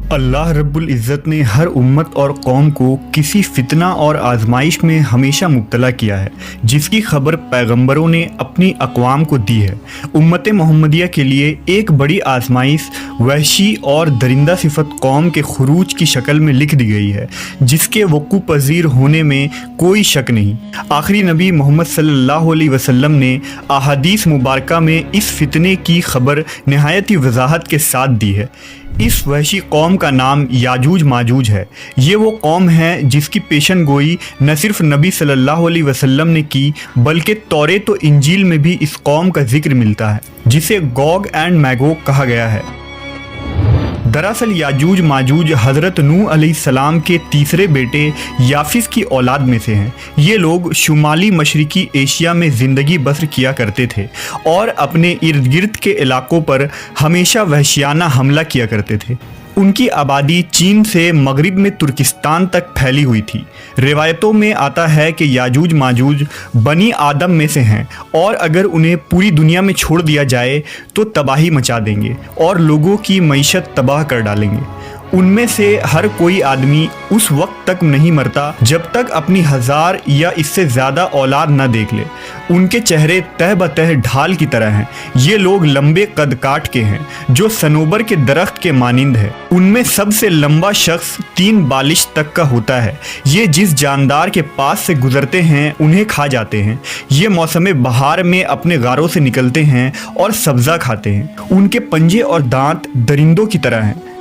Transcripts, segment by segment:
اللہ رب العزت نے ہر امت اور قوم کو کسی فتنہ اور آزمائش میں ہمیشہ مبتلا کیا ہے، جس کی خبر پیغمبروں نے اپنی اقوام کو دی ہے۔ امت محمدیہ کے لیے ایک بڑی آزمائش وحشی اور درندہ صفت قوم کے خروج کی شکل میں لکھ دی گئی ہے، جس کے وقوع پذیر ہونے میں کوئی شک نہیں۔ آخری نبی محمد صلی اللہ علیہ وسلم نے احادیث مبارکہ میں اس فتنے کی خبر نہایت ہی وضاحت کے ساتھ دی ہے۔ اس وحشی قوم کا نام یاجوج ماجوج ہے۔ یہ وہ قوم ہے جس کی پیشن گوئی نہ صرف نبی صلی اللہ علیہ وسلم نے کی، بلکہ توریت و انجیل میں بھی اس قوم کا ذکر ملتا ہے، جسے گوگ اینڈ میگوگ کہا گیا ہے۔ دراصل یاجوج ماجوج حضرت نوح علیہ السلام کے تیسرے بیٹے یافس کی اولاد میں سے ہیں۔ یہ لوگ شمالی مشرقی ایشیا میں زندگی بسر کیا کرتے تھے اور اپنے ارد گرد کے علاقوں پر ہمیشہ وحشیانہ حملہ کیا کرتے تھے۔ ان کی آبادی چین سے مغرب میں ترکستان تک پھیلی ہوئی تھی۔ روایتوں میں آتا ہے کہ یاجوج ماجوج بنی آدم میں سے ہیں، اور اگر انہیں پوری دنیا میں چھوڑ دیا جائے تو تباہی مچا دیں گے اور لوگوں کی معیشت تباہ کر ڈالیں گے۔ ان میں سے ہر کوئی آدمی اس وقت تک نہیں مرتا جب تک اپنی 1000 یا اس سے زیادہ اولاد نہ دیکھ لے۔ ان کے چہرے تہ بتہ ڈھال کی طرح ہیں۔ یہ لوگ لمبے قد کاٹ کے ہیں، جو صنوبر کے درخت کے مانند ہے۔ ان میں سب سے لمبا شخص 3 بالش تک کا ہوتا ہے۔ یہ جس جاندار کے پاس سے گزرتے ہیں انہیں کھا جاتے ہیں۔ یہ موسم بہار میں اپنے غاروں سے نکلتے ہیں اور سبزہ کھاتے ہیں۔ ان کے پنجے اور دانت درندوں کی طرح ہیں۔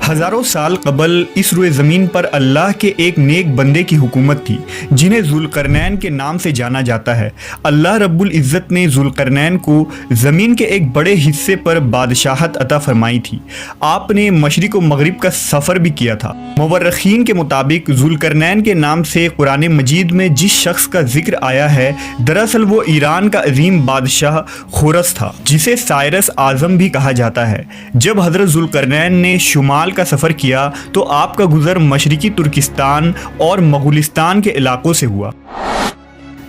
ہزاروں سال قبل اس روئے زمین پر اللہ کے ایک نیک بندے کی حکومت تھی، جنہیں ذوالقرنین کے نام سے جانا جاتا ہے۔ اللہ رب العزت نے ذوالقرنین کو زمین کے ایک بڑے حصے پر بادشاہت عطا فرمائی تھی۔ آپ نے مشرق و مغرب کا سفر بھی کیا تھا۔ مورخین کے مطابق ذوالقرنین کے نام سے قرآن مجید میں جس شخص کا ذکر آیا ہے، دراصل وہ ایران کا عظیم بادشاہ خورس تھا، جسے سائرس اعظم بھی کہا جاتا ہے۔ جب حضرت ذوالقرنین نے شمال کا سفر کیا تو آپ کا گزر مشرقی ترکستان اور مغولستان کے علاقوں سے ہوا۔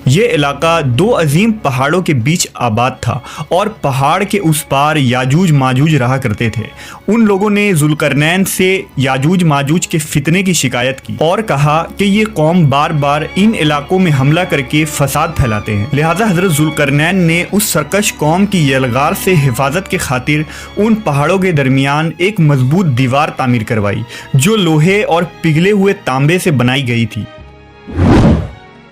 یہ علاقہ 2 عظیم پہاڑوں کے بیچ آباد تھا، اور پہاڑ کے اس پار یاجوج ماجوج رہا کرتے تھے۔ ان لوگوں نے ذوالقرنین سے یاجوج ماجوج کے فتنے کی شکایت کی اور کہا کہ یہ قوم بار بار ان علاقوں میں حملہ کر کے فساد پھیلاتے ہیں۔ لہذا حضرت ذوالقرنین نے اس سرکش قوم کی یلغار سے حفاظت کے خاطر ان پہاڑوں کے درمیان ایک مضبوط دیوار تعمیر کروائی، جو لوہے اور پگھلے ہوئے تانبے سے بنائی گئی تھی۔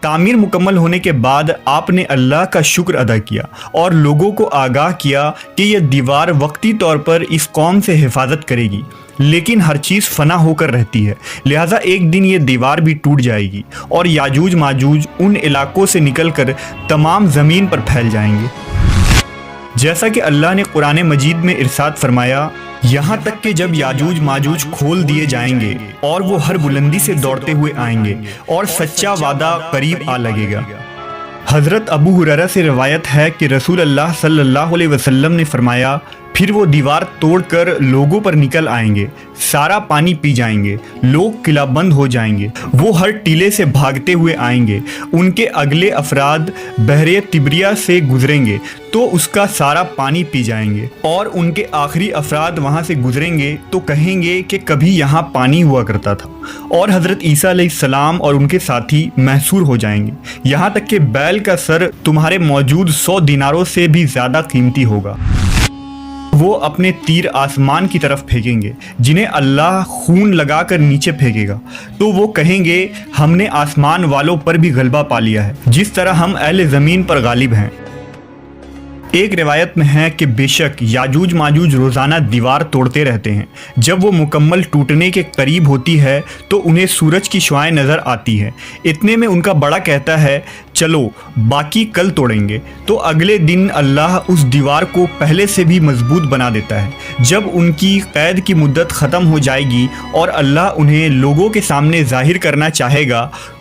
تعمیر مکمل ہونے کے بعد آپ نے اللہ کا شکر ادا کیا اور لوگوں کو آگاہ کیا کہ یہ دیوار وقتی طور پر اس قوم سے حفاظت کرے گی، لیکن ہر چیز فنا ہو کر رہتی ہے۔ لہٰذا ایک دن یہ دیوار بھی ٹوٹ جائے گی اور یاجوج ماجوج ان علاقوں سے نکل کر تمام زمین پر پھیل جائیں گے۔ جیسا کہ اللہ نے قرآن مجید میں ارشاد فرمایا، یہاں تک کہ جب یاجوج ماجوج کھول دیے جائیں گے اور وہ ہر بلندی سے دوڑتے ہوئے آئیں گے اور سچا وعدہ قریب آ لگے گا۔ حضرت ابو ہریرہ سے روایت ہے کہ رسول اللہ صلی اللہ علیہ وسلم نے فرمایا، پھر وہ دیوار توڑ کر لوگوں پر نکل آئیں گے، سارا پانی پی جائیں گے، لوگ قلعہ بند ہو جائیں گے، وہ ہر ٹیلے سے بھاگتے ہوئے آئیں گے، ان کے اگلے افراد بحر تبریہ سے گزریں گے تو اس کا سارا پانی پی جائیں گے، اور ان کے آخری افراد وہاں سے گزریں گے تو کہیں گے کہ کبھی یہاں پانی ہوا کرتا تھا، اور حضرت عیسیٰ علیہ السلام اور ان کے ساتھی محصور ہو جائیں گے، یہاں تک کہ بیل کا سر تمہارے موجود 100 دیناروں سے بھی زیادہ قیمتی ہوگا۔ وہ اپنے تیر آسمان کی طرف پھینکیں گے، جنہیں اللہ خون لگا کر نیچے پھینکے گا، تو وہ کہیں گے ہم نے آسمان والوں پر بھی غلبہ پا لیا ہے، جس طرح ہم اہل زمین پر غالب ہیں۔ ایک روایت میں ہے کہ بے شک یاجوج ماجوج روزانہ دیوار توڑتے رہتے ہیں۔ جب وہ مکمل ٹوٹنے کے قریب ہوتی ہے تو انہیں سورج کی شعاعیں نظر آتی ہیں۔ اتنے میں ان کا بڑا کہتا ہے، چلو باقی کل توڑیں گے، تو اگلے دن اللہ اس دیوار کو پہلے سے بھی مضبوط بنا دیتا ہے۔ جب ان کی قید کی مدت ختم ہو جائے گی اور اللہ انہیں لوگوں کے سامنے ظاہر کرنا چاہے گا